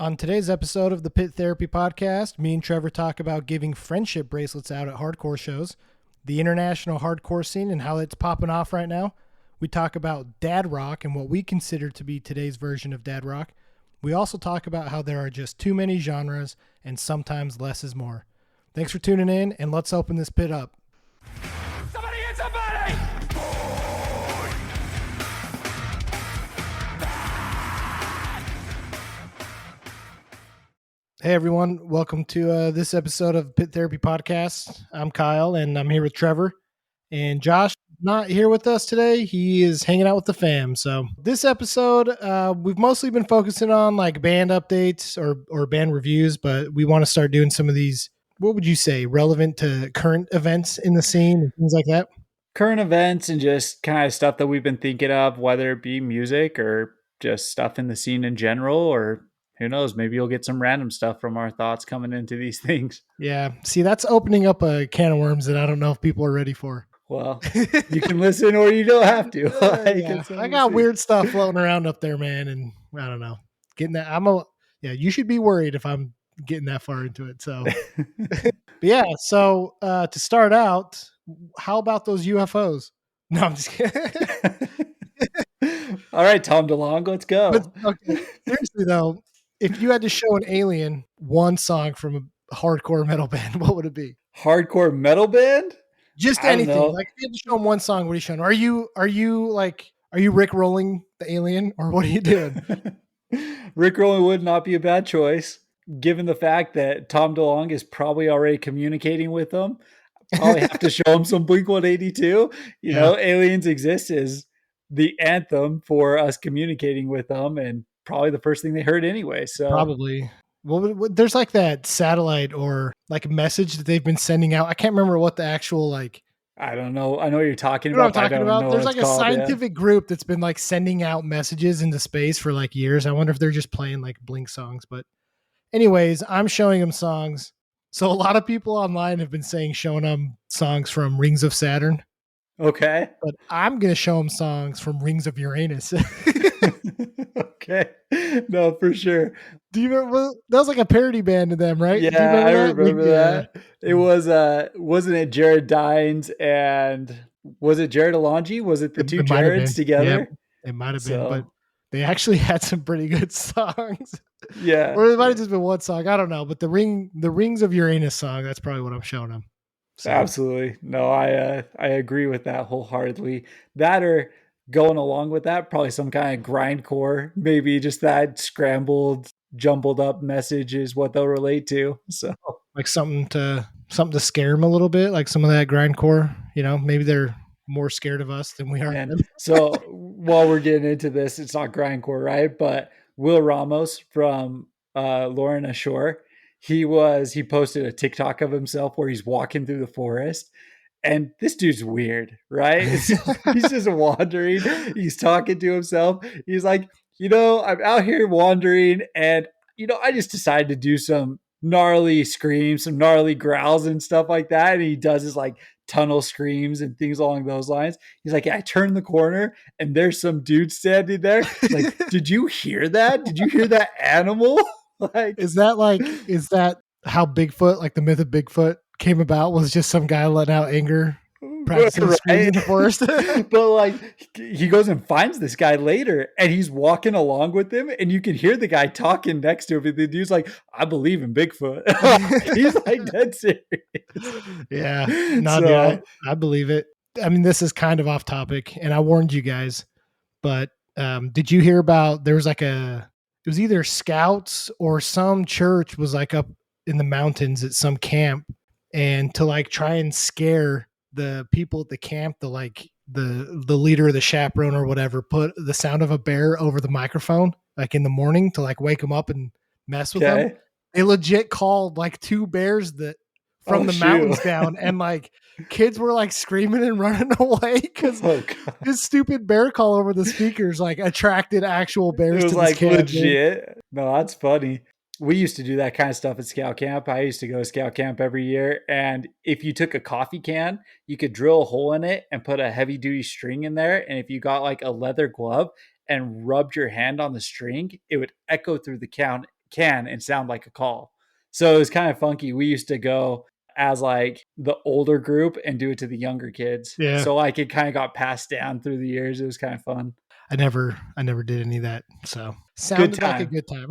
On today's episode of the Pit Therapy Podcast, me and Trevor talk about giving friendship bracelets out at hardcore shows, the international hardcore scene and how it's popping off right now. We talk about dad rock and what we consider to be today's version of dad rock. We also talk about how there are just too many genres and sometimes less is more. Thanks for tuning in, and let's open this pit up. Somebody hit somebody! Hey everyone, welcome to this episode of Pit Therapy Podcast. I'm Kyle and I'm here with Trevor. And Josh not here with us today. He is hanging out with the fam. So this episode, we've mostly been focusing on like band updates or band reviews, but we want to start doing some of these, what would you say, relevant to current events in the scene and things like that? Current events and just kind of stuff that we've been thinking of, whether it be music or just stuff in the scene in general, or who knows, maybe you'll get some random stuff from our thoughts coming into these things. Yeah. See, that's opening up a can of worms that I don't know if people are ready for. Well, you can listen or you don't have to. I got weird stuff floating around up there, man. And I don't know, getting that. You should be worried if I'm getting that far into it. So, but yeah. So to start out, how about those UFOs? No, I'm just kidding. All right, Tom DeLonge, let's go. But, okay, seriously though, if you had to show an alien one song from a hardcore metal band, what would it be? Hardcore metal band? Just anything. Like if you had to show them one song, what are you showing? Are you Rick rolling the alien, or what are you doing? Rick rolling would not be a bad choice, given the fact that Tom DeLonge is probably already communicating with them. Probably have to show him some Blink-182. You know, Aliens Exist is the anthem for us communicating with them, and probably the first thing they heard anyway. So probably. Well, there's like that satellite or like a message that they've been sending out. I can't remember what the actual like. I don't know. I know what you're talking about. What I'm talking about. There's like a scientific group that's been like sending out messages into space for like years. I wonder if they're just playing like Blink songs. But anyways, I'm showing them songs. So a lot of people online have been showing them songs from Rings of Saturn. Okay. But I'm going to show them songs from Rings of Uranus. Okay. No, for sure. Do you remember? That was like a parody band to them, right? Yeah, I remember that. It was, wasn't it Jared Dines and was it Jared Alonji? Was it the two Jareds together? Yeah, it might have been, but they actually had some pretty good songs. Yeah. Or it might have just been one song. I don't know. But the Rings of Uranus song, that's probably what I'm showing them. So. Absolutely. No, I agree with that wholeheartedly. That or going along with that, probably some kind of grindcore, maybe just that scrambled, jumbled up message is what they'll relate to. So like something to scare them a little bit, like some of that grindcore, maybe they're more scared of us than we are. So while we're getting into this, it's not grindcore, right? But Will Ramos from Lorna Shore, he posted a TikTok of himself where he's walking through the forest. And this dude's weird, right? He's just wandering. He's talking to himself. He's like, I'm out here wandering and, I just decided to do some gnarly screams, some gnarly growls and stuff like that. And he does his like tunnel screams and things along those lines. He's like, I turned the corner and there's some dude standing there. Like, did you hear that? Did you hear that animal? Like, is that how Bigfoot, like the myth of Bigfoot, came about? Was just some guy letting out anger, practicing screams in the forest? But like, he goes and finds this guy later, and he's walking along with him, and you can hear the guy talking next to him. And the dude's like, "I believe in Bigfoot." He's like dead serious. Yeah, dude, I believe it. I mean, this is kind of off topic, and I warned you guys. But did you hear about? There was like it was either scouts or some church was like up in the mountains at some camp, and to like try and scare the people at the camp, the leader of the chaperone or whatever, put the sound of a bear over the microphone, like in the morning to like wake them up and mess with them. They legit called like two bears from the mountains down, and like kids were like screaming and running away because this stupid bear call over the speakers like attracted actual bears. It was to like this camp, legit. Dude. No, that's funny. We used to do that kind of stuff at scout camp. I used to go to scout camp every year. And if you took a coffee can, you could drill a hole in it and put a heavy duty string in there. And if you got like a leather glove and rubbed your hand on the string, it would echo through the camp can and sound like a call. So it was kind of funky. We used to go as like the older group and do it to the younger kids. Yeah. So like it kind of got passed down through the years. It was kind of fun. I never did any of that. So sounded like a good time.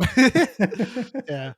Yeah.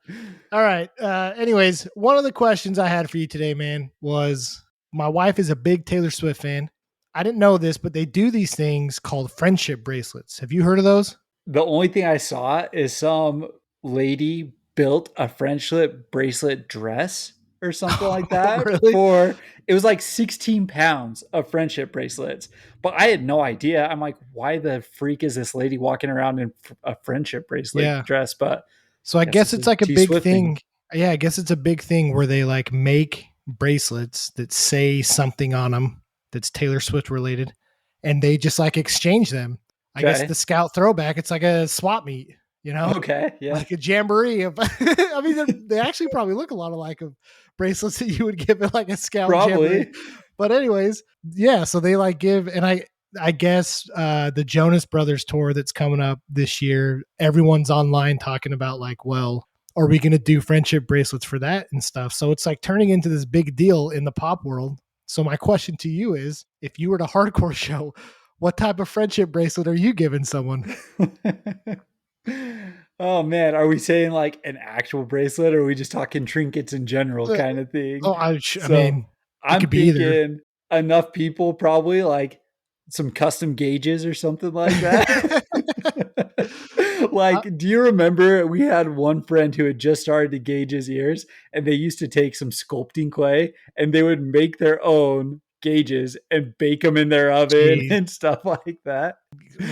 All right. Anyways, one of the questions I had for you today, man, was my wife is a big Taylor Swift fan. I didn't know this, but they do these things called friendship bracelets. Have you heard of those? The only thing I saw is some lady built a friendship bracelet dress or something like that. Really? It was like 16 pounds of friendship bracelets. But I had no idea. I'm like, why the freak is this lady walking around in a friendship bracelet dress? But so I guess it's like a big thing. Yeah, I guess it's a big thing where they like make bracelets that say something on them that's Taylor Swift related, and they just like exchange them. I guess the Scout throwback, it's like a swap meet, you know? Okay, yeah. Like a jamboree. I mean, they actually probably look a lot alike of bracelets that you would give at like a Scout jamboree. But anyways, yeah, so they like give, and I guess the Jonas Brothers tour that's coming up this year, everyone's online talking about like, well, are we going to do friendship bracelets for that and stuff? So it's like turning into this big deal in the pop world. So my question to you is, if you were at a hardcore show, what type of friendship bracelet are you giving someone? Oh man, are we saying like an actual bracelet, or are we just talking trinkets in general kind of thing? Oh, I mean, I'm thinking enough people, probably like some custom gauges or something like that. Like, do you remember we had one friend who had just started to gauge his ears, and they used to take some sculpting clay and they would make their own gauges and bake them in their oven and stuff like that.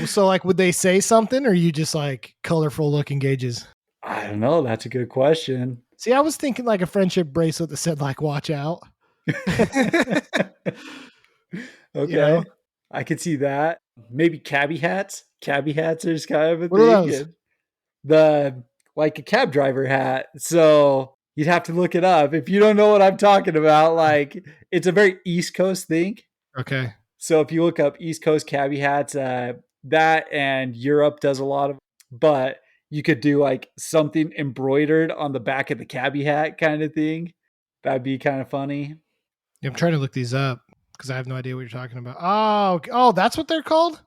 So like, would they say something, or are you just like colorful looking gauges? I don't know. That's a good question. See, I was thinking like a friendship bracelet that said like, watch out. Okay. You know? I could see that. Maybe cabbie hats. Cabbie hats are just kind of a what thing. Like a cab driver hat. So you'd have to look it up. If you don't know what I'm talking about, like it's a very East Coast thing. Okay. So if you look up East Coast cabbie hats, that and Europe does a lot of, but you could do like something embroidered on the back of the cabbie hat kind of thing. That'd be kind of funny. Yeah, I'm trying to look these up because I have no idea what you're talking about. Oh, that's what they're called?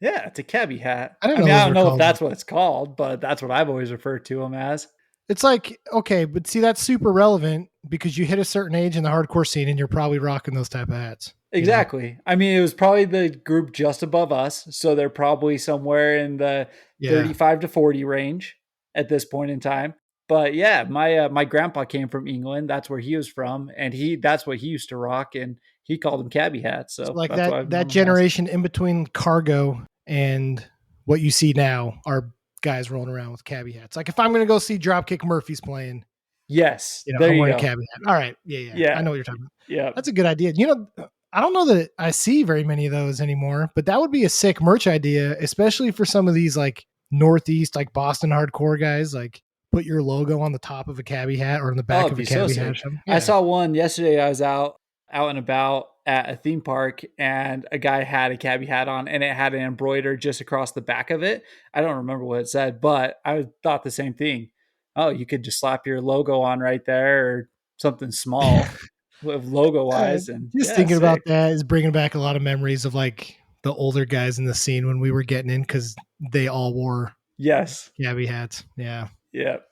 Yeah, it's a cabbie hat. I don't know if that's what it's called, but that's what I've always referred to them as. It's like, okay, but see, that's super relevant because you hit a certain age in the hardcore scene and you're probably rocking those type of hats. Exactly. You know? I mean, it was probably the group just above us. So they're probably somewhere in the 35 to 40 range at this point in time. But yeah, my grandpa came from England. That's where he was from. And that's what he used to rock. And he called them cabbie hats. So like that generation in between cargo and what you see now are guys rolling around with cabbie hats. Like if I'm going to go see Dropkick Murphys playing. Yes. I'm wearing a cabbie hat. All right. Yeah. I know what you're talking about. Yeah. That's a good idea. You know, I don't know that I see very many of those anymore, but that would be a sick merch idea, especially for some of these like Northeast, like Boston hardcore guys, like put your logo on the top of a cabbie hat or in the back of a cabbie hat. Yeah. I saw one yesterday. I was out and about at a theme park and a guy had a cabbie hat on and it had an embroider just across the back of it. I don't remember what it said, but I thought the same thing. Oh, you could just slap your logo on right there or something small with logo wise. And just thinking about that is bringing back a lot of memories of like the older guys in the scene when we were getting in, because they all wore cabbie hats. Yeah,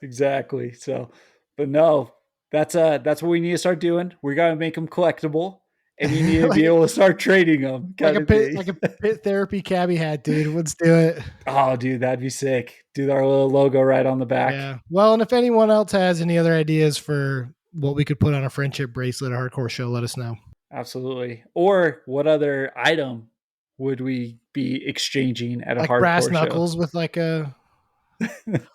exactly. So, but no, that's what we need to start doing. We got to make them collectible, and you need to be able to start trading them. Like a pit therapy cabbie hat, dude. Let's do it. Oh, dude, that'd be sick. Do our little logo right on the back. Yeah. Well, and if anyone else has any other ideas for what we could put on a friendship bracelet at a hardcore show, let us know. Absolutely. Or what other item would we be exchanging at a hardcore show? Like brass knuckles with like a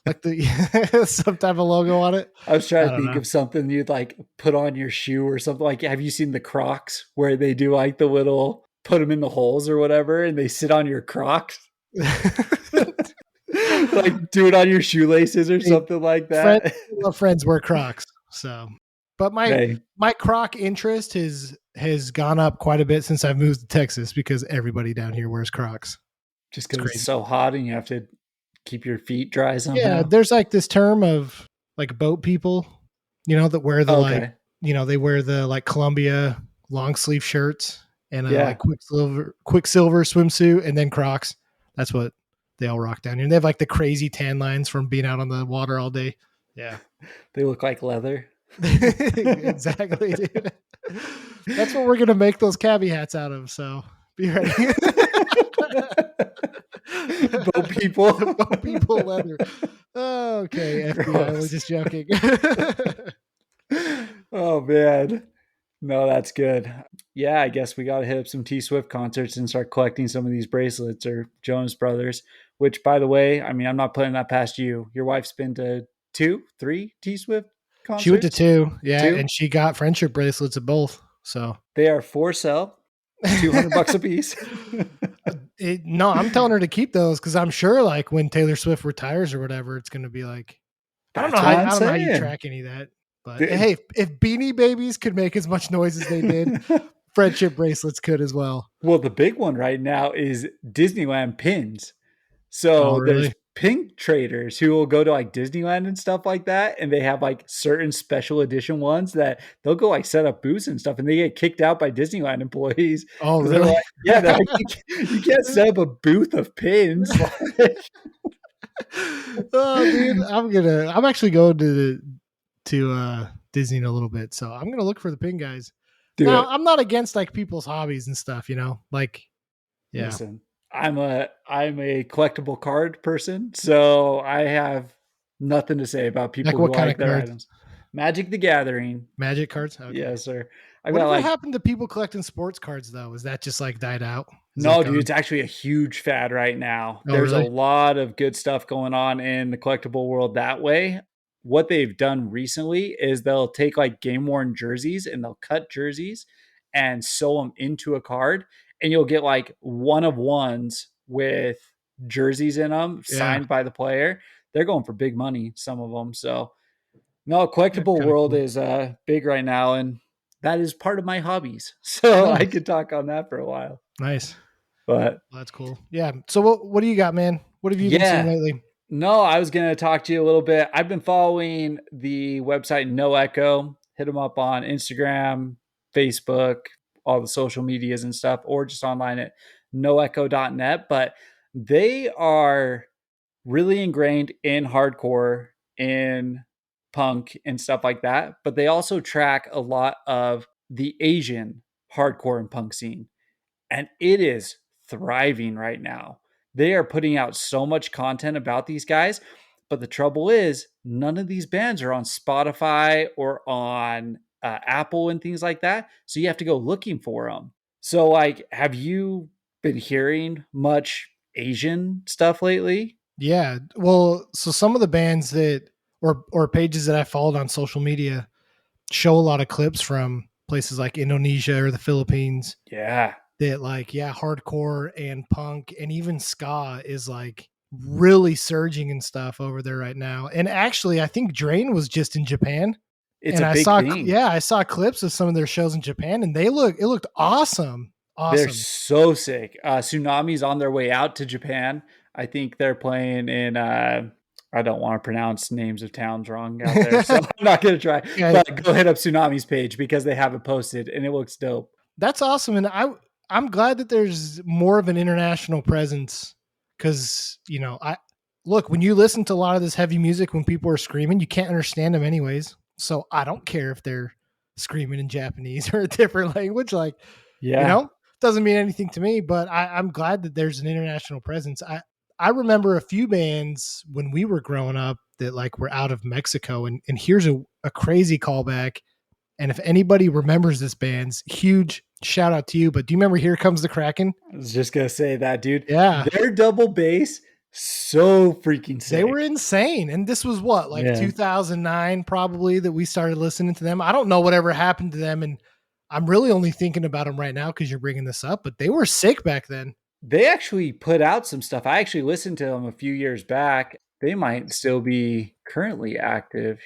like the some type of logo on it. I was trying to think of something you'd like put on your shoe or something. Like, have you seen the Crocs where they do like the little put them in the holes or whatever and they sit on your Crocs? Like do it on your shoelaces or something like that. Friends wear Crocs. So, but my Croc interest has gone up quite a bit since I've moved to Texas because everybody down here wears Crocs. Just because it's so hot and you have to keep your feet dry somehow. Yeah, there's like this term of like boat people, that wear the like, Okay. they wear the like Columbia long sleeve shirts and Yeah. like Quicksilver swimsuit and then Crocs. That's what they all rock down here. And they have like the crazy tan lines from being out on the water all day. Yeah. They look like leather. Exactly, dude. That's what we're gonna make those cabbie hats out of. So be ready. Boat people. Boat people leather. Okay, FBI. We're Gross. just joking. Oh man. No, that's good. Yeah, I guess we got to hit up some T Swift concerts and start collecting some of these bracelets or Jonas Brothers, which, by the way, I mean, I'm not putting that past you. Your wife's been to 2, 3 T Swift concerts? She went to 2, yeah, 2? and she got friendship bracelets at both. So They are for sale, $200 a piece. No, I'm telling her to keep those because I'm sure, like, when Taylor Swift retires or whatever, it's going to be like, I don't know how you track any of that. But hey, if Beanie Babies could make as much noise as they did, friendship bracelets could as well. Well, the big one right now is Disneyland pins. So there's pin traders who will go to like Disneyland and stuff like that, and they have like certain special edition ones that they'll go like set up booths and stuff, and they get kicked out by Disneyland employees. Oh, really? They're like, you can't set up a booth of pins. Oh, dude, I'm actually going to Disney in a little bit, so I'm gonna look for the pin guys. I'm not against like people's hobbies and stuff, like, yeah. Listen, I'm a collectible card person, so I have nothing to say about people who like their items. Magic the Gathering. Magic cards? Okay. Yes, sir. What happened to people collecting sports cards though? Is that just like died out? No, dude, it's actually a huge fad right now. Oh, There's really? a lot of good stuff going on in the collectible world that way. What they've done recently is they'll take like game worn jerseys and they'll cut jerseys and sew them into a card, and you'll get like one of ones with jerseys in them signed by the player. They're going for big money, some of them. So no, collectible world is big right now, and that is part of my hobbies. So I could talk on that for a while. Nice. But that's cool. Yeah. So what do you got, man? What have you been seeing lately? No, I was going to talk to you a little bit. I've been following the website No Echo. Hit them up on Instagram, Facebook, all the social medias and stuff, or just online at noecho.net. But they are really ingrained in hardcore, in punk and stuff like that. But they also track a lot of the Asian hardcore and punk scene. And it is thriving right now. They are putting out so much content about these guys. But the trouble is, none of these bands are on Spotify or on Apple and things like that. So you have to go looking for them. So, like, have you been hearing much Asian stuff lately? Yeah. Well, so some of the bands that or pages that I followed on social media show a lot of clips from places like Indonesia or the Philippines. Yeah. That like, hardcore and punk and even ska is like really surging and stuff over there right now. And actually, I think Drain was just in Japan. It's a big thing. Yeah, I saw clips of some of their shows in Japan, and it looked awesome. They're so sick. Tsunami's on their way out to Japan. I think they're playing in I don't want to pronounce names of towns wrong out there, so I'm not going to try. But go hit up Tsunami's page because they have it posted and it looks dope. That's awesome. And I'm glad that there's more of an international presence because, when you listen to a lot of this heavy music, when people are screaming, you can't understand them anyways. So I don't care if they're screaming in Japanese or a different language. Like, doesn't mean anything to me, but I'm glad that there's an international presence. I remember a few bands when we were growing up that like were out of Mexico, and here's a crazy callback. And if anybody remembers this band's, huge shout out to you. But do you remember Here Comes the Kraken? I was just going to say that, dude. Yeah. Their double bass, so freaking sick. They were insane. And this was 2009 probably that we started listening to them. I don't know whatever happened to them. And I'm really only thinking about them right now because you're bringing this up. But they were sick back then. They actually put out some stuff. I actually listened to them a few years back. They might still be currently active.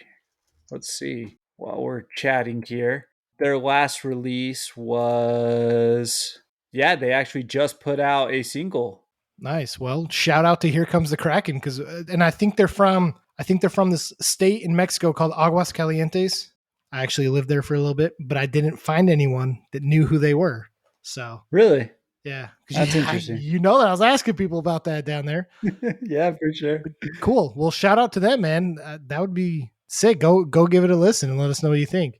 Let's see. While we're chatting here, their last release was, they actually just put out a single. Nice. Well, shout out to Here Comes the Kraken and I think they're from, I think they're from this state in Mexico called Aguascalientes. I actually lived there for a little bit, but I didn't find anyone that knew who they were. So Really? yeah, That's interesting. you know that I was asking people about that down there. Yeah, for sure. Cool. Well, shout out to them, man. That would be sick. Go give it a listen and let us know what you think.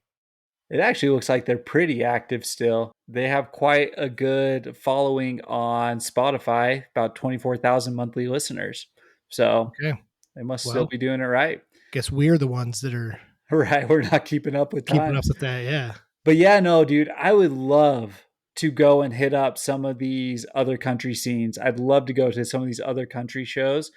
It actually looks like they're pretty active still. They have quite a good following on Spotify, about 24,000 monthly listeners. So Okay. they must still Well, be doing it right. guess we're the ones that are Right. We're not keeping up with keeping up times. with that. Yeah. But yeah, no, dude, I would love to go and hit up some of these other country scenes. I'd love to go to some of these other country shows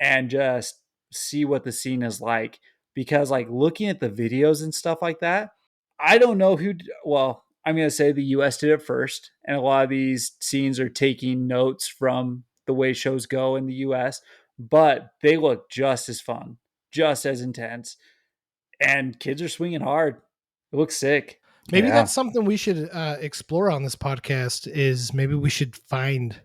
and just see what the scene is like. Because, like, looking at the videos and stuff like that, I don't know who, well, I'm going to say the US did it first. And a lot of these scenes are taking notes from the way shows go in the US, but they look just as fun, just as intense. And kids are swinging hard. It looks sick. Maybe Yeah. that's something we should explore on this podcast. Is maybe we should find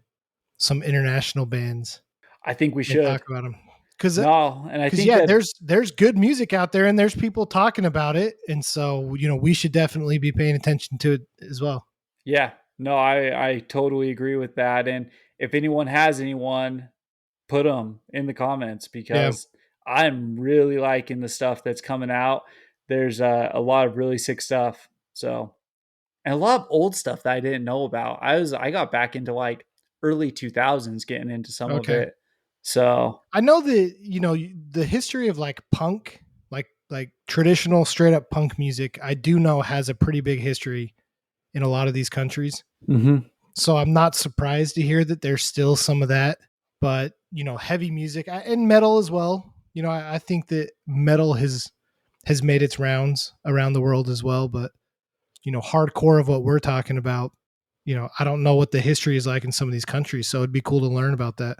some international bands I think we and should. talk about them. Because No, and I think yeah, that there's good music out there and there's people talking about it, and so we should definitely be paying attention to it as well. yeah, no, I totally agree with that. And if anyone has anyone, put them in the comments because I'm really liking the stuff that's coming out. There's a lot of really sick stuff. So, and a lot of old stuff that I didn't know about. I got back into like early 2000s getting into some of Okay. it. So, I know that the history of like punk, like traditional straight up punk music. I do know has a pretty big history in a lot of these countries. So I'm not surprised to hear that there's still some of that. But heavy music and metal as well. I think that metal has made its rounds around the world as well. But hardcore of what we're talking about, I don't know what the history is like in some of these countries. So it'd be cool to learn about that.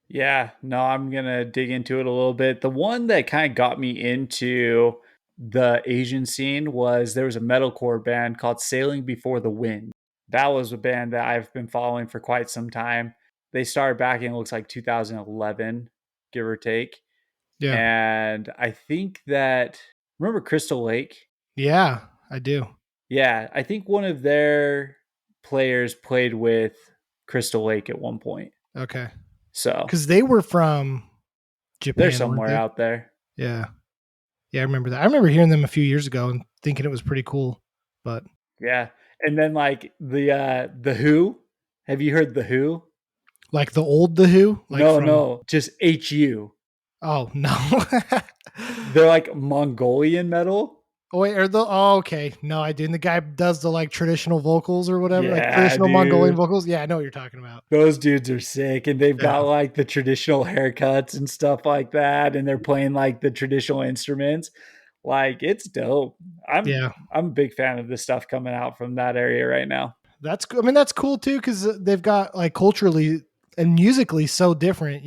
yeah, no, I'm going to dig into it a little bit. The one that kind of got me into the Asian scene was there was a metalcore band called Sailing Before the Wind. That was a band that I've been following for quite some time. They started back in, it looks like 2011, give or take. Yeah. And I think that, remember Crystal Lake? Yeah, I do. Yeah, I think one of their players played with Crystal Lake at one point. Okay. So Because they were from Japan. they're weren't somewhere they? out there. Yeah. Yeah, I remember that. I remember hearing them a few years ago and thinking it was pretty cool. But Yeah. And then like the Who. Have you heard the Who? like the old The Who? Like No, just HU. Oh, no. They're like Mongolian metal. Oh, wait, okay. No, I didn't. The guy does the like traditional vocals or whatever, like Yeah, traditional dude. Mongolian vocals. Yeah, I know what you're talking about. Those dudes are sick and they've got Yeah. like the traditional haircuts and stuff like that. And they're playing like the traditional instruments. Like it's dope. I'm a big fan of the stuff coming out from that area right now. That's cool. I mean, that's cool too, because they've got like culturally and musically so different,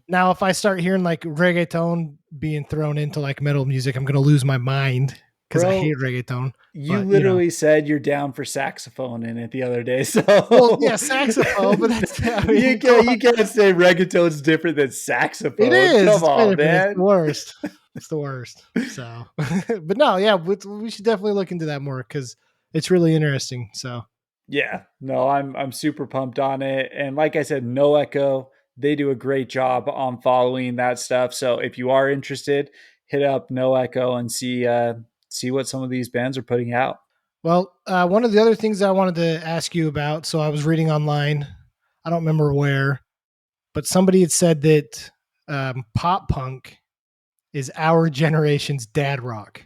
Now, if I start hearing like reggaeton being thrown into like metal music, I'm going to lose my mind because I hate reggaeton. You But, literally said you're down for saxophone in it the other day. So well, yeah, saxophone, but that's you can't say reggaeton's different than saxophone. It is. Come on, man. It's the worst. It's the worst. So, but no, yeah, we should definitely look into that more because it's really interesting. So, yeah, no, I'm super pumped on it. And like I said, No Echo, they do a great job on following that stuff. So if you are interested, hit up No Echo and see what some of these bands are putting out. Well, one of the other things I wanted to ask you about, so I was reading online, I don't remember where, but somebody had said that pop punk is our generation's dad rock.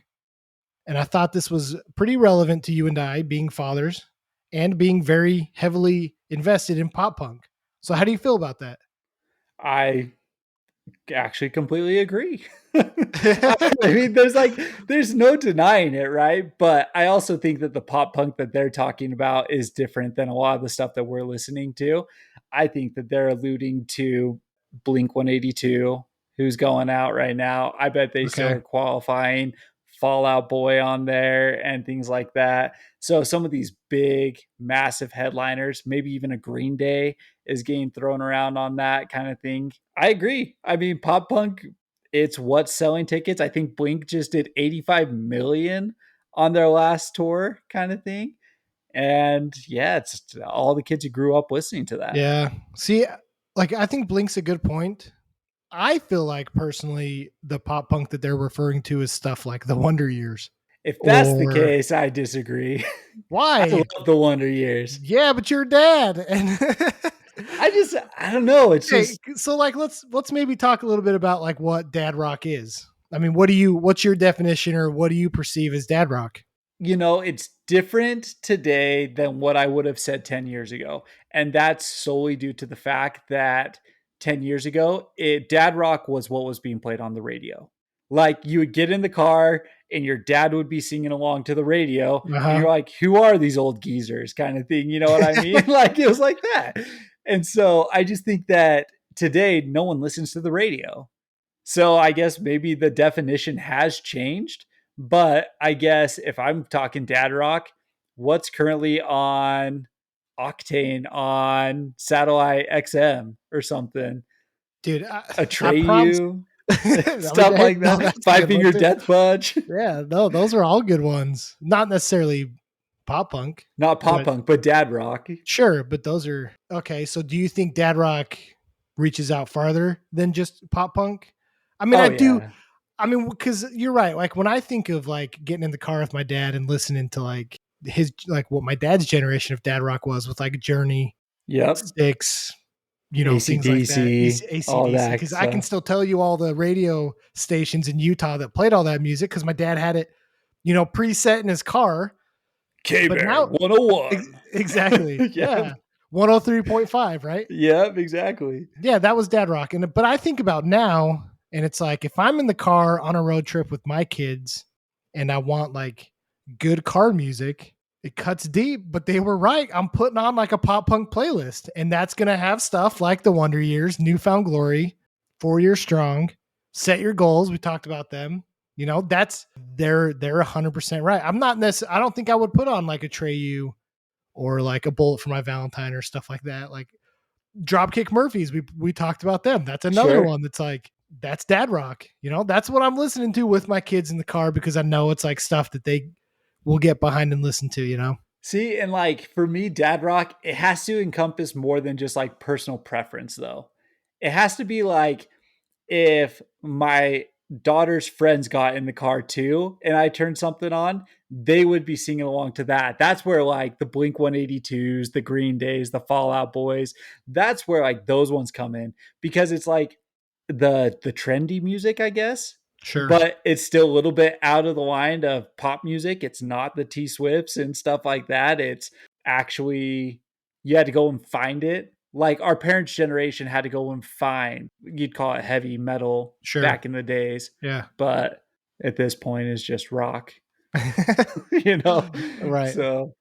And I thought this was pretty relevant to you and I being fathers and being very heavily invested in pop punk. So how do you feel about that? I actually completely agree. I mean, there's no denying it, right? But I also think that the pop punk that they're talking about is different than a lot of the stuff that we're listening to. I think that they're alluding to Blink 182, who's going out right now. I bet they still are qualifying Fall Out Boy on there and things like that. So some of these big, massive headliners, maybe even a Green Day is getting thrown around on that kind of thing. I agree. I mean, pop punk it's what's selling tickets. I think Blink just did 85 million on their last tour kind of thing. And yeah, it's all the kids who grew up listening to that. Yeah. See, like I think Blink's a good point. I feel like personally the pop punk that they're referring to is stuff like the Wonder Years. If that's the Or case, I disagree. I why? love the Wonder Years. Yeah, but you're dad. And I don't know. It's okay, just, so like let's maybe talk a little bit about like what dad rock is. I mean, what's your definition or what do you perceive as dad rock? it's different today than what I would have said 10 years ago. And that's solely due to the fact that 10 years ago, dad rock was what was being played on the radio. Like you would get in the car and your dad would be singing along to the radio and Uh-huh. you're like, who are these old geezers kind of thing? You know what I mean? Like it was like that. And so I just think that today no one listens to the radio. So I guess maybe the definition has changed, but I guess if I'm talking dad rock, what's currently on Octane on Satellite XM or something? Dude, I promise. Atreyu, I mean, stuff hey, like no, that. that's a Five good one Finger too. Death Punch. Yeah, no, those are all good ones. Not necessarily pop punk, Not pop but punk, but dad rock. sure, but those are okay. So do you think dad rock reaches out farther than just pop punk? I mean, Oh I do. yeah. I mean, because you're right. Like when I think of like getting in the car with my dad and listening to like his like what my dad's generation of dad rock was with like Journey, Yep. Sticks, things like that. AC/DC, all ACDC. that Because I can stuff. still tell you all the radio stations in Utah that played all that music because my dad had it, preset in his car. But K-Bear now, 101. exactly. Yeah. Yeah. 103.5, right? Yep, exactly. Yeah, that was dad rock. But I think about now, and it's like if I'm in the car on a road trip with my kids and I want like good car music, it cuts deep, but they were right. I'm putting on like a pop punk playlist, and that's gonna have stuff like the Wonder Years, Newfound Glory, 4 Years Strong, Set Your Goals. We talked about them. That's they're 100% right. I'm not necessarily. I don't think I would put on like a Atreyu or like a Bullet for My Valentine or stuff like that. Like Dropkick Murphys, we talked about them. That's another Sure. one that's like that's dad rock. That's what I'm listening to with my kids in the car because I know it's like stuff that they will get behind and listen to. See, and like for me, dad rock, it has to encompass more than just like personal preference, though. It has to be like if my daughter's friends got in the car too and I turned something on, they would be singing along to that. That's where like the Blink 182s, the Green Days, the Fallout Boys, that's where like those ones come in because it's like the trendy music, I guess, Sure. but it's still a little bit out of the line of pop music. It's not the T Swifts and stuff like that. It's actually you had to go and find it. Like our parents' generation had to go and find, you'd call it heavy metal Sure. back in the days, Yeah. but at this point it's just rock, you know? Right. So,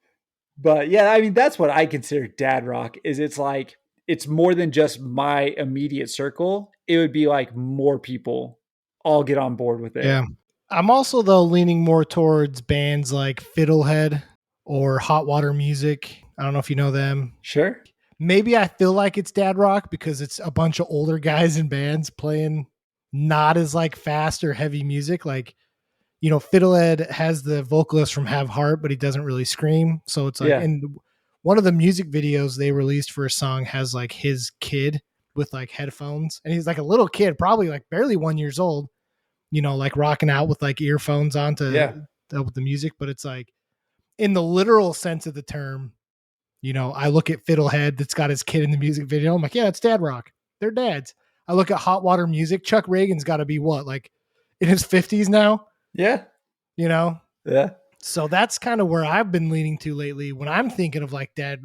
but yeah, I mean, that's what I consider dad rock is it's like, it's more than just my immediate circle. It would be like more people all get on board with it. Yeah. I'm also though leaning more towards bands like Fiddlehead or Hot Water Music. I don't know if you know them. Sure. Maybe I feel like it's dad rock because it's a bunch of older guys in bands playing not as like fast or heavy music. Like, Fiddlehead has the vocalist from Have Heart, but he doesn't really scream. So it's like, Yeah. and one of the music videos they released for a song has like his kid with like headphones, and he's like a little kid, probably like barely 1 years old, like rocking out with like earphones on Yeah. to help with the music. But it's like in the literal sense of the term, I look at Fiddlehead that's got his kid in the music video. I'm like, yeah, it's dad rock. They're dads. I look at Hot Water Music. Chuck Reagan's got to be what, like in his 50s now, Yeah. Yeah. So that's kind of where I've been leaning to lately when I'm thinking of like dad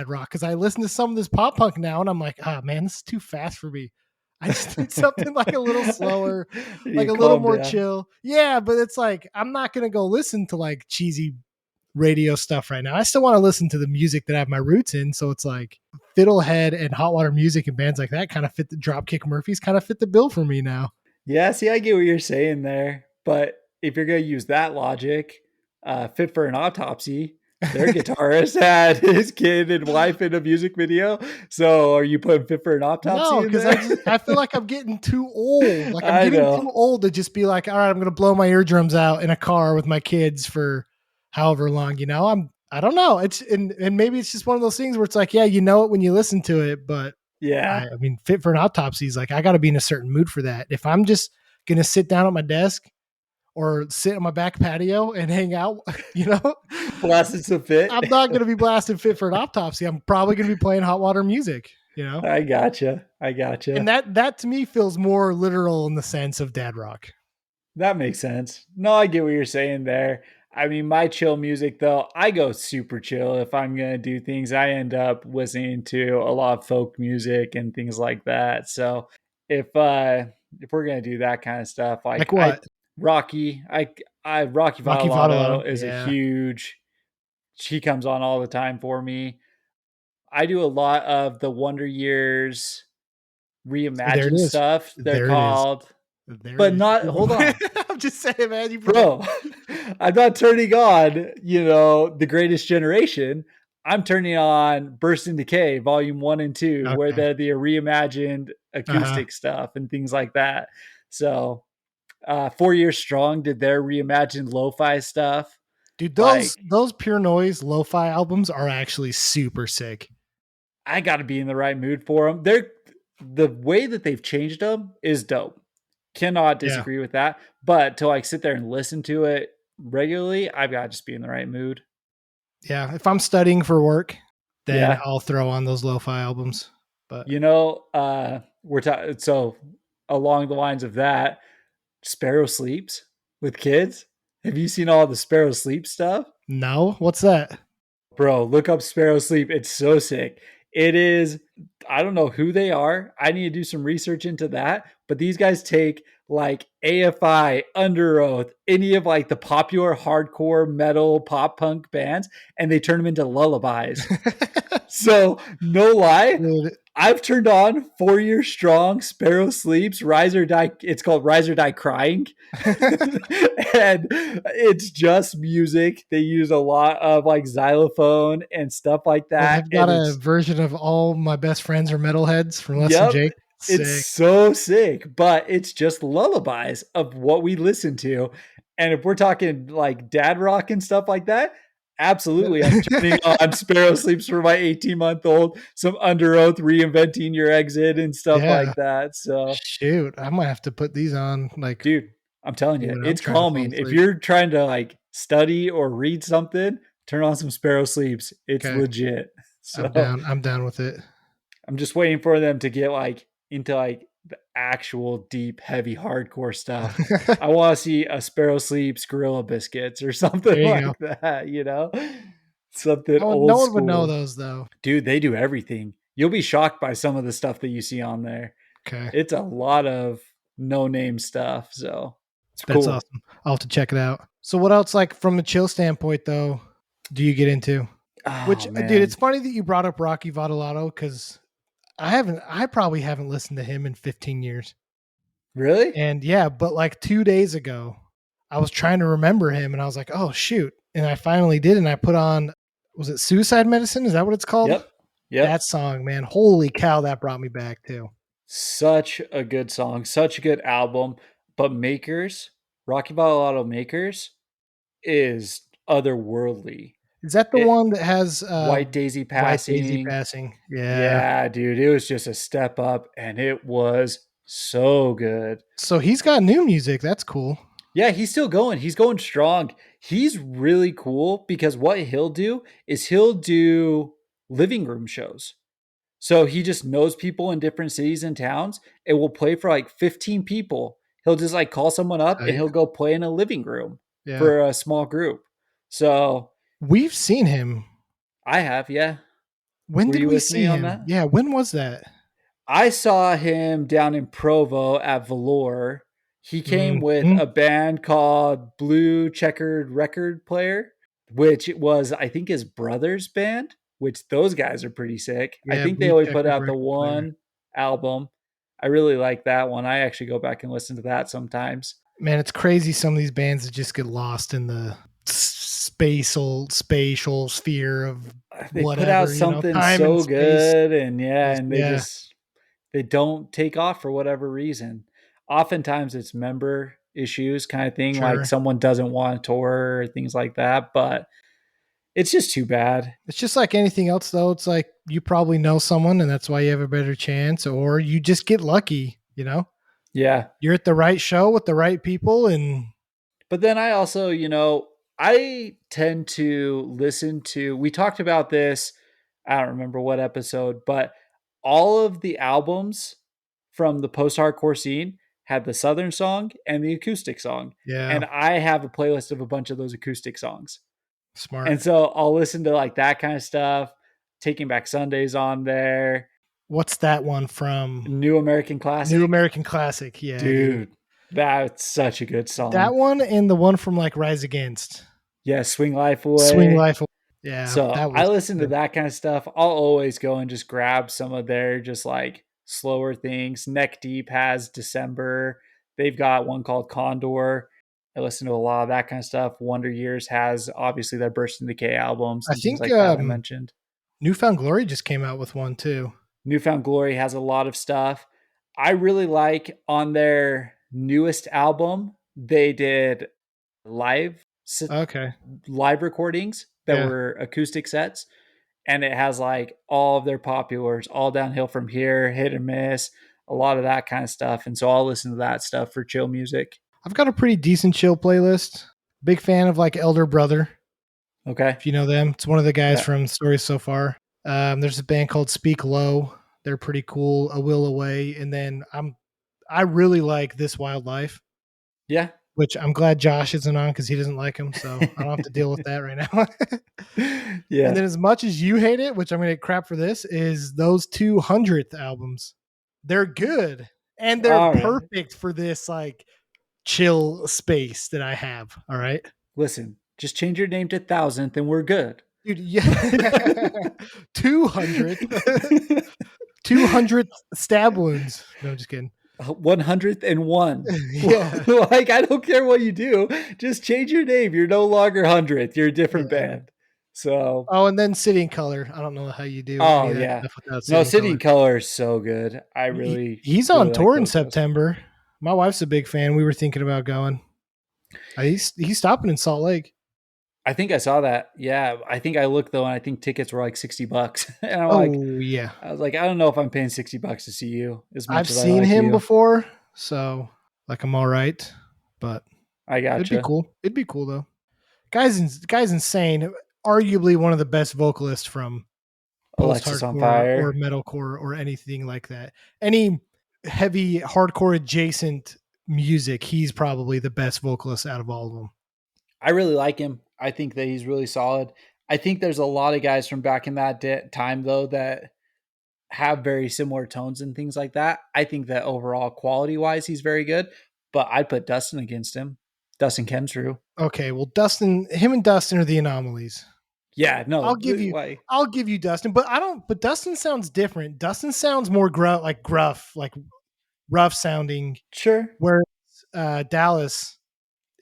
rock. Cause I listen to some of this pop punk now and I'm like, man, this is too fast for me. I just need something like a little slower, like a little more chill. Yeah. But it's like, I'm not going to go listen to like cheesy radio stuff right now. I still want to listen to the music that I have my roots in. So it's like Fiddlehead and Hot Water Music and bands like that kind of fit the Dropkick Murphys kind of fit the bill for me now. Yeah. See, I get what you're saying there. But if you're going to use that logic, Fit for an Autopsy, Their guitarist had his kid and wife in a music video. So are you putting Fit for an Autopsy No, in because there? I feel like I'm getting too old. Like I'm I getting know. too old to just be like, all right, I'm gonna blow my eardrums out in a car with my kids for however long. I don't know. It's and maybe it's just one of those things where it's like, yeah, you know it when you listen to it, but Yeah. I mean, Fit for an Autopsy is like I got to be in a certain mood for that. If I'm just gonna sit down at my desk or sit on my back patio and hang out, you know, Blasted some Fit. I'm not gonna be blasting Fit for an Autopsy. I'm probably gonna be playing Hot Water Music, you know. I gotcha. And that to me feels more literal in the sense of dad rock. That makes sense. No, I get what you're saying there. I mean, my chill music though, I go super chill if I'm gonna do things. I end up listening to a lot of folk music and things like that. So if we're gonna do that kind of stuff, Like like I what? Rocky, I Rocky Rocky Votolato Votolato. is a Yeah. huge. She comes on all the time for me. I do a lot of the Wonder Years See, there it reimagined is. stuff. They're There it is. called, There it but is. not. Hold on, I'm just saying, man. You bro. I'm not turning on, the Greatest Generation. I'm turning on Burst in Decay, Volume 1 and 2, where okay. they're the reimagined Uh-huh. acoustic stuff and things like that. So, 4 Years Strong did their reimagined lo-fi stuff. Dude, Like, those pure noise lo-fi albums are actually super sick. I got to be in the right mood for them. The way that they've changed them is dope. Cannot Yeah. disagree with that. But to like sit there and listen to it regularly, I've got to just be in the right mood. Yeah. If I'm studying for work, then Yeah. I'll throw on those lo-fi albums. But We're talking so along the lines of that, Sparrow Sleeps with kids. Have you seen all the Sparrow Sleep stuff? no, what's that? Bro, look up Sparrow Sleep. It's so sick. It is, I don't know who they are. I need to do some research into that. But these guys take like AFI, Under Oath, any of like the popular hardcore metal pop punk bands, and they turn them into lullabies. So, no lie, Dude, I've turned on 4 Years Strong, Sparrow Sleeps, Rise or Die. It's called Rise or Die Crying. And it's just music. They use a lot of like xylophone and stuff like well, that. they've got And a it's, version of All My Best Friends Are Metalheads from Less Than yep, Jake. it's Sick. so sick, but it's just lullabies of what we listen to. And if we're talking like dad rock and stuff like that, absolutely. I'm turning on Sparrow Sleeps for my 18-month-old, some Under Oath, Reinventing Your Exit and stuff Yeah. like that. So, Shoot, I might have to put these on like dude, I'm telling you, when I'm it's trying to fall calming. If asleep. you're trying to like study or read something, turn on some Sparrow Sleeps. It's Okay. legit. So I'm down with it. I'm just waiting for them to get like into like the actual deep, heavy, hardcore stuff. I want to see a Sparrow Sleeps, Gorilla Biscuits, or something There you like that. Something go. old No one would know school. those though. Dude, they do everything. You'll be shocked by some of the stuff that you see on there. Okay. It's a lot of no name stuff. So it's That's cool. awesome. I'll have to check it out. So what else, like from a chill standpoint though, do you get into? Which Oh, dude, it's man. funny that you brought up Rocky Votolato because I probably haven't listened to him in 15 years. Really? And yeah, but like 2 days ago, I was trying to remember him and I was like, oh shoot. And I finally did, and I put on, was it Suicide Medicine? Is that what it's called? Yep. Yep. That song, man. Holy cow, that brought me back too. Such a good song, such a good album. But Makers, Rocky Votolato Makers is otherworldly. Is that the It, one that has White Daisy White Daisy Passing. Passing? Yeah. Yeah, dude, it was just a step up and it was so good. So he's got new music. That's cool. Yeah, he's still going. He's going strong. He's really cool because what he'll do is he'll do living room shows. So he just knows people in different cities and towns and will play for like 15 people. He'll just like call someone up and Right. he'll go play in a living room Yeah. for a small group. So We've seen him. I have, yeah. When Were did you we with see me on him? that? Yeah, when was that? I saw him down in Provo at Velour. He came with Mhm. a band called Blue Checkered Record Player, which was, I think, his brother's band, which those guys are pretty sick. I Yeah, think they Blue only put Checkered out the Record Player. one album. I really like that one. I actually go back and listen to that sometimes. Man, it's crazy some of these bands that just get lost in the spatial sphere of They put out whatever, something time and so space. good, and Yeah, they don't take off for whatever reason. Oftentimes it's member issues kind of thing, like sure. someone doesn't want to tour or things like that, but it's just too bad. It's just like anything else, though. It's like you probably know someone, and that's why you have a better chance, or you just get lucky. Yeah. You're at the right show with the right people, and But then I also, I tend to listen to, we talked about this, I don't remember what episode, but all of the albums from the post hardcore scene had the Southern song and the acoustic song. yeah, And I have a playlist of a bunch of those acoustic songs. smart. And so I'll listen to like that kind of stuff. Taking Back Sundays on there. What's that one from? New American New Classic. American Classic. Yeah, dude. Dude, that's such a good song. That one and the one from like Rise Against. Yeah, Swing Life Away. Swing Life. Yeah, So that I was listen to that kind of stuff. I'll always go and just grab some of their just like slower things. Neck Deep has December. They've got one called Condor. I listen to a lot of that kind of stuff. Wonder Years has obviously their Burst and Decay albums I and things think like that I mentioned. Newfound Glory just came out with one too. Newfound Glory has a lot of stuff. I really like on their newest album, they did live Okay. live recordings that Yeah. were acoustic sets, and it has like all of their populars, All Downhill From Here, Hit and Miss, a lot of that kind of stuff. And so I'll listen to that stuff for chill music. I've got a pretty decent chill playlist. Big fan of like Elder Brother, Okay. if you know them. It's one of the guys Yeah. from Stories So Far. There's a band called Speak Low. They're pretty cool. A Will Away, and then I really like This Wildlife, Yeah. which I'm glad Josh isn't on because he doesn't like him, so I don't have to deal with that right now. Yeah. And then as much as you hate it, which I'm gonna get crap for this, is those 200th albums. They're good and they're All right. perfect for this like chill space that I have. All right. Listen, just change your name to 1000th and we're good. Dude, yeah. 200th stab wounds. No, I'm just kidding. 101. Yeah. Like, I don't care what you do. Just change your name. You're no longer 100th. You're a different Yeah. band. So, Oh, and then City in Color. I don't know how you do. oh, any of that yeah. stuff without No, in City in Color. Color is so good. I really. He's really on like tour in those guys. September. My wife's a big fan. We were thinking about going. He's stopping in Salt Lake. I think I saw that. Yeah. I think I looked though, and I think tickets were like $60. And I'm Oh like, yeah, I was like, I don't know if I'm paying $60 to see you as much I've as I seen like him you. before, so like I'm all right. But I it'd gotcha. be cool. It'd be cool though. Guy's insane. Arguably one of the best vocalists from Alexis on post-hardcore Fire. or metalcore or anything like that. Any heavy hardcore adjacent music, he's probably the best vocalist out of all of them. I really like him. I think that he's really solid. I think there's a lot of guys from back in that time though that have very similar tones and things like that. I think that overall quality wise, he's very good, but I'd put Dustin against him. Dustin Kensrue. Okay, well him and Dustin are the anomalies. Yeah, no, I'll give you Dustin, but Dustin sounds different. Dustin sounds more gruff, like rough sounding, Sure. whereas Dallas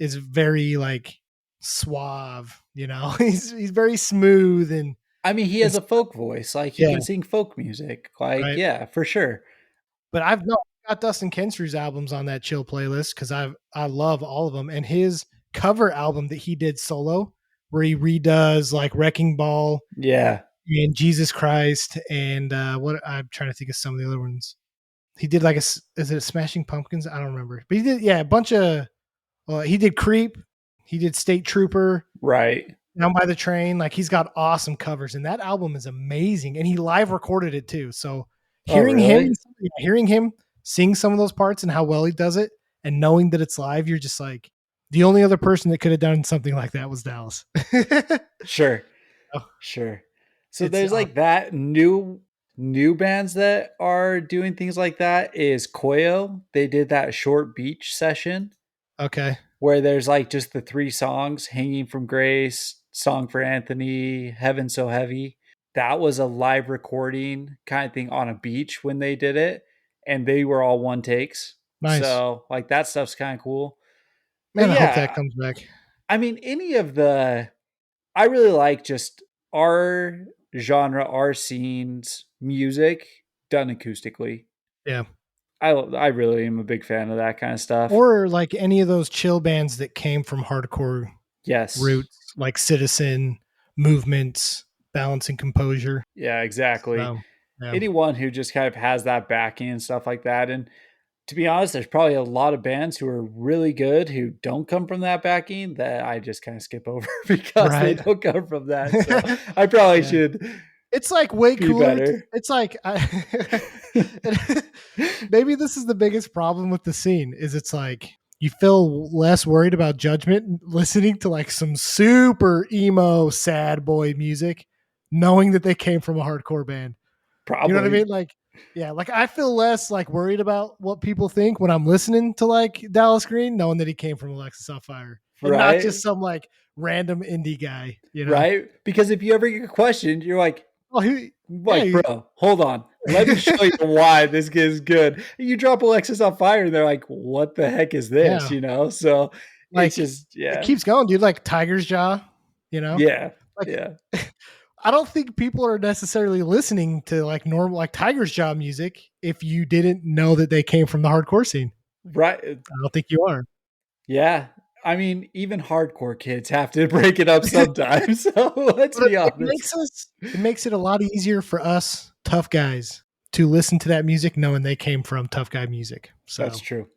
is very like suave, he's very smooth. And I mean, he has a folk voice. Like he Yeah. can sing folk music. Like, Right. yeah, for sure. but I've got Dustin Kensrue's albums on that chill playlist because I love all of them, and his cover album that he did solo where he redoes like Wrecking Ball Yeah. and Jesus Christ and what I'm trying to think of some of the other ones. He did like is it Smashing Pumpkins? I don't remember, but he did a bunch of. He did Creep, he did State Trooper, Right. Down by the Train. Like he's got awesome covers, and that album is amazing. And he live recorded it too. So hearing him sing some of those parts and how well he does it, and knowing that it's live, you're just like the only other person that could have done something like that was Dallas. Sure. Oh. Sure. So It's, there's like that new bands that are doing things like that is Koyo. They did that short beach session Okay. where there's like just the 3 songs, Hanging from Grace, Song for Anthony, Heaven So Heavy. That was a live recording kind of thing on a beach when they did it. And they were all one takes. Nice. So like that stuff's kind of cool. Man, But I hope yeah, that comes back. I mean, any of the I really like just our genre, our scenes, music done acoustically. Yeah. I really am a big fan of that kind of stuff. Or like any of those chill bands that came from hardcore Yes. roots, like Citizen, Movements, Balance and Composure. Yeah, exactly. So, yeah. Anyone who just kind of has that backing and stuff like that. And to be honest, there's probably a lot of bands who are really good who don't come from that backing that I just kind of skip over because they Right. don't come from that. So I probably Yeah. should It's like way be cooler. better. It's like maybe this is the biggest problem with the scene is it's like you feel less worried about judgment listening to like some super emo sad boy music, knowing that they came from a hardcore band. Probably. You know what I mean? Like, yeah, like I feel less like worried about what people think when I'm listening to like Dallas Green, knowing that he came from Alexis on Fire and not Right. just some like random indie guy, you know? Right? Because if you ever get questioned, you're like, Well, bro, hold on. Let me show you why this is good. You drop Alexis on Fire, and they're like, what the heck is this? Yeah. You know? So like it's just, yeah. it keeps going, dude. Like Tiger's Jaw, you know? Yeah. Like, Yeah. I don't think people are necessarily listening to like normal, like Tiger's Jaw music if you didn't know that they came from the hardcore scene. Right. I don't think you are. Yeah. I mean, even hardcore kids have to break it up sometimes. So let's be honest. It makes it a lot easier for us tough guys to listen to that music knowing they came from tough guy music. So That's true.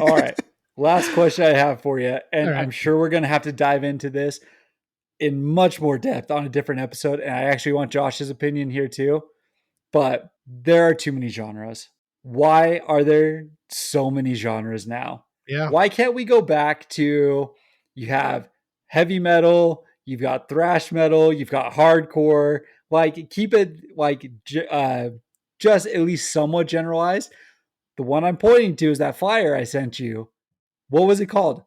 All right. Last question I have for you. And All right. I'm sure we're going to have to dive into this in much more depth on a different episode. And I actually want Josh's opinion here too. But there are too many genres. Why are there so many genres now? Yeah. Why can't we go back to, you have heavy metal, you've got thrash metal, you've got hardcore, like keep it like just at least somewhat generalized. The one I'm pointing to is that flyer I sent you. What was it called?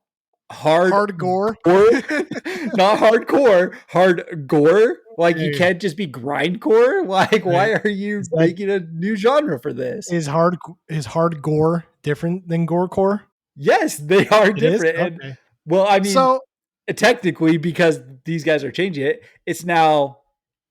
Hard gore. Not hardcore, hard gore. Like you Hey. can't just be grindcore. Like why are you Is that- making a new genre for this? Is hard gore different than gorecore? Yes, they are It is? different. And, Okay. well, I mean, So technically, because these guys are changing it, it's now,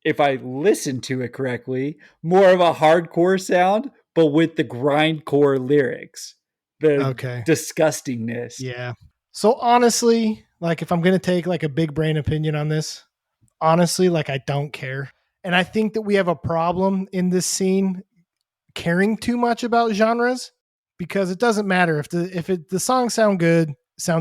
if I listen to it correctly, more of a hardcore sound, but with the grindcore lyrics, the disgustingness. Yeah. So honestly, like if I'm going to take like a big brain opinion on this, honestly, like I don't care. And I think that we have a problem in this scene caring too much about genres because it doesn't matter if the songs sounds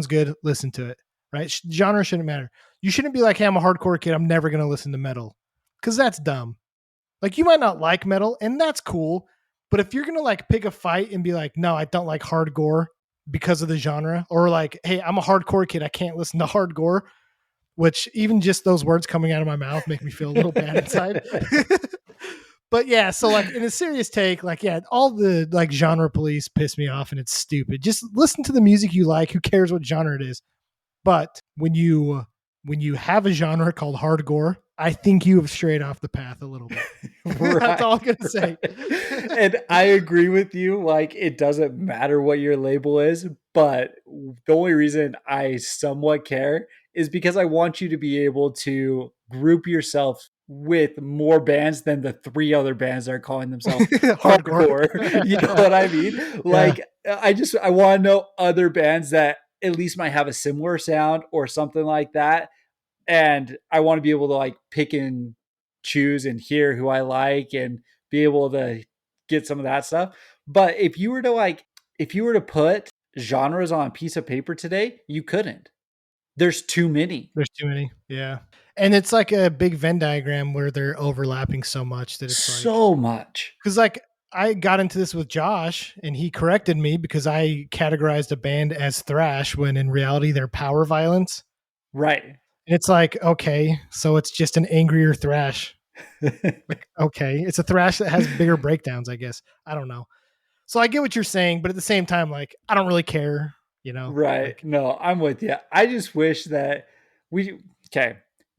good, listen to it, right? Genre shouldn't matter. You shouldn't be like, hey, I'm a hardcore kid, I'm never going to listen to metal, because that's dumb. Like you might not like metal and that's cool, but if you're going to like pick a fight and be like, no, I don't like hardcore because of the genre, or like, hey, I'm a hardcore kid, I can't listen to hardcore, which even just those words coming out of my mouth make me feel a little bad inside. But yeah, so like in a serious take, like, yeah, all the like genre police piss me off and it's stupid. Just listen to the music you like. Who cares what genre it is? But when you have a genre called hardcore, I think you have strayed off the path a little bit. Right, That's all I'm going to say. And I agree with you. Like, it doesn't matter what your label is, but the only reason I somewhat care is because I want you to be able to group yourself with more bands than the three other bands that are calling themselves hardcore. You know what I mean? Like, I want to know other bands that at least might have a similar sound or something like that. And I want to be able to like pick and choose and hear who I like and be able to get some of that stuff. But if you were to put genres on a piece of paper today, you couldn't. There's too many. Yeah. And it's like a big Venn diagram where they're overlapping so much that it's so much. Because like I got into this with Josh and he corrected me because I categorized a band as thrash when in reality they're power violence. Right. And it's like, okay, so it's just an angrier thrash. Like, okay, it's a thrash that has bigger breakdowns, I guess. I don't know. So I get what you're saying, but at the same time, like, I don't really care, you know? Right. Like, no, I'm with you. I just wish that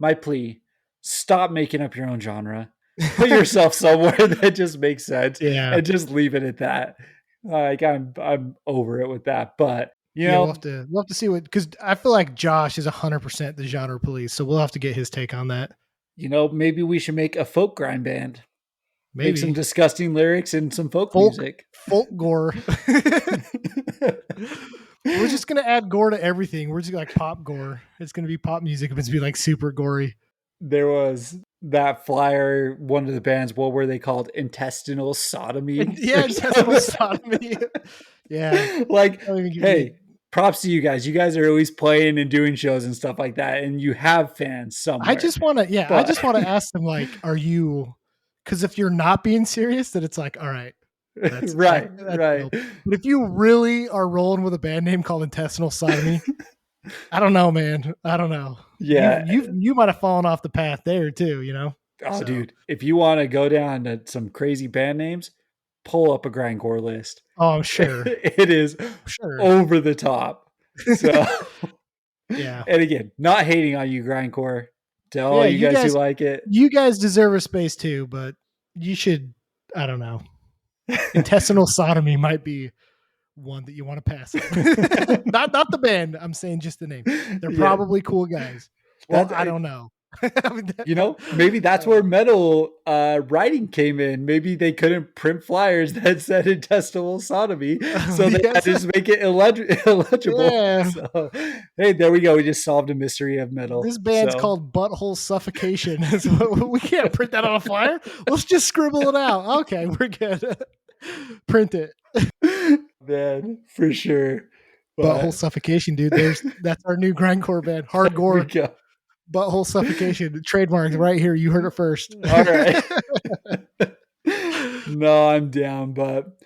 my plea, stop making up your own genre. Put yourself somewhere that just makes sense. Yeah. And just leave it at that. Like I'm over it with that. But You Yeah, know, we'll have to see what, because I feel like Josh is 100% the genre police, so we'll have to get his take on that. maybe we should make a folk grind band. Make some Maybe disgusting lyrics and some folk folk music. gore. We're just gonna add gore to everything. We're just like pop gore. It's gonna be pop music. It's gonna be like super gory. There was that flyer, one of the bands, what were they called? Intestinal Sodomy? Yeah, intestinal sodomy. Yeah. Like, Don't even give hey, me- props to you guys. You guys are always playing and doing shows and stuff like that, and you have fans somewhere. I just want to, I just want to ask them, like, are you? Because if you're not being serious, then it's like, all right, that's right. dope. But if you really are rolling with a band name called Intestinal Sodomy, I don't know, man. I don't know. Yeah. You might have fallen off the path there too. Oh, So- dude, if you want to go down to some crazy band names, pull up a grindcore list. Oh, I'm sure. It is Sure. over the top. So, Yeah. and again, not hating on you, grindcore. To all Yeah, you you guys who guys- like it, You guys deserve a space too, but you should. I don't know. Intestinal Sodomy might be one that you want to pass. not the band. I'm saying just the name. They're Yeah. probably cool guys. Well, That's- I don't know. I mean, maybe that's where metal writing came in. Maybe they couldn't print flyers that said intestinal sodomy, so they had to just make it illegible. Yeah. So, hey, there we go. We just solved a mystery of metal. This band's So, called Butthole Suffocation. So we can't print that on a flyer. Let's just scribble it out. Okay, we're good. Print it. man, for sure. Butthole Suffocation, dude. That's our new grindcore band. There we Hardcore go. Butthole Suffocation. Trademarked right here. You heard it first. All right. No, I'm down, but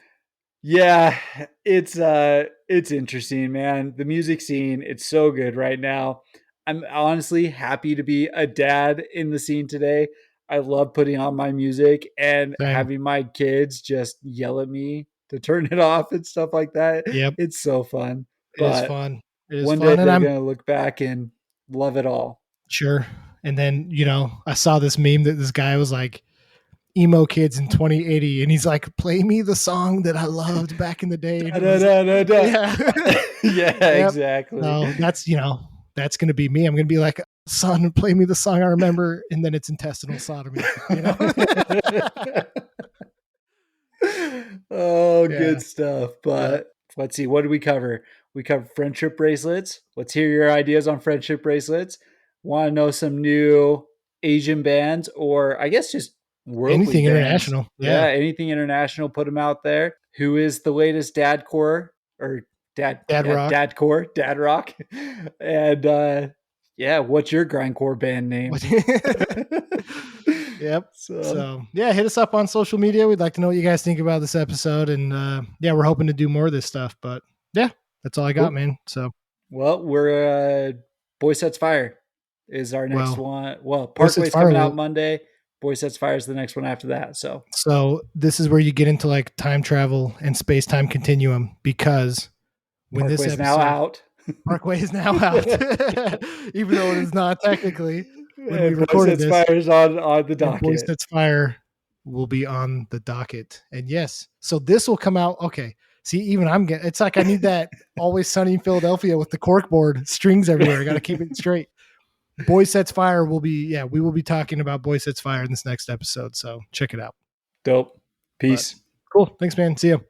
yeah, it's interesting, man. The music scene, it's so good right now. I'm honestly happy to be a dad in the scene today. I love putting on my music and Same. having my kids just yell at me to turn it off and stuff like that. Yep. It's so fun. It is But fun. It is one fun. day And they're I'm gonna look back and love it all. sure. And then, I saw this meme that this guy was like, emo kids in 2080. And he's like, play me the song that I loved back in the day. And it was- Yeah. Yeah, exactly. No, that's going to be me. I'm going to be like, son, play me the song I remember. And then it's intestinal sodomy. Oh, Yeah. good stuff. But let's see, what did we cover? We covered friendship bracelets. Let's hear your ideas on friendship bracelets. Want to know some new Asian bands, or I guess just worldly Anything bands? international. Yeah, Yeah. anything international, put them out there. Who is the latest dadcore or dad rock. dadcore, dad rock? And what's your grindcore band name? Yep. So, So yeah, hit us up on social media. We'd like to know what you guys think about this episode. And we're hoping to do more of this stuff. But yeah, that's all I got, Cool. man. So well, we're Boy Sets Fire is our next Well, one. Well, Boy Sets Parkway's Fire coming out will- Monday. Boy Sets Fire is the next one after that. So this is where you get into like time travel and space time continuum, because when Parkway's this episode now out. Parkway is now out, even though it is not technically. When we And recorded Boy Sets this, Fire is on the and docket. Boy Sets Fire will be on the docket. And yes, so this will come out. Okay. See, even I'm getting, it's like I need that Always Sunny in Philadelphia with the corkboard strings everywhere. I got to keep it straight. Boy Sets Fire will be, we will be talking about Boy Sets Fire in this next episode. So check it out. Dope. Peace. Cool. Thanks, man. See you.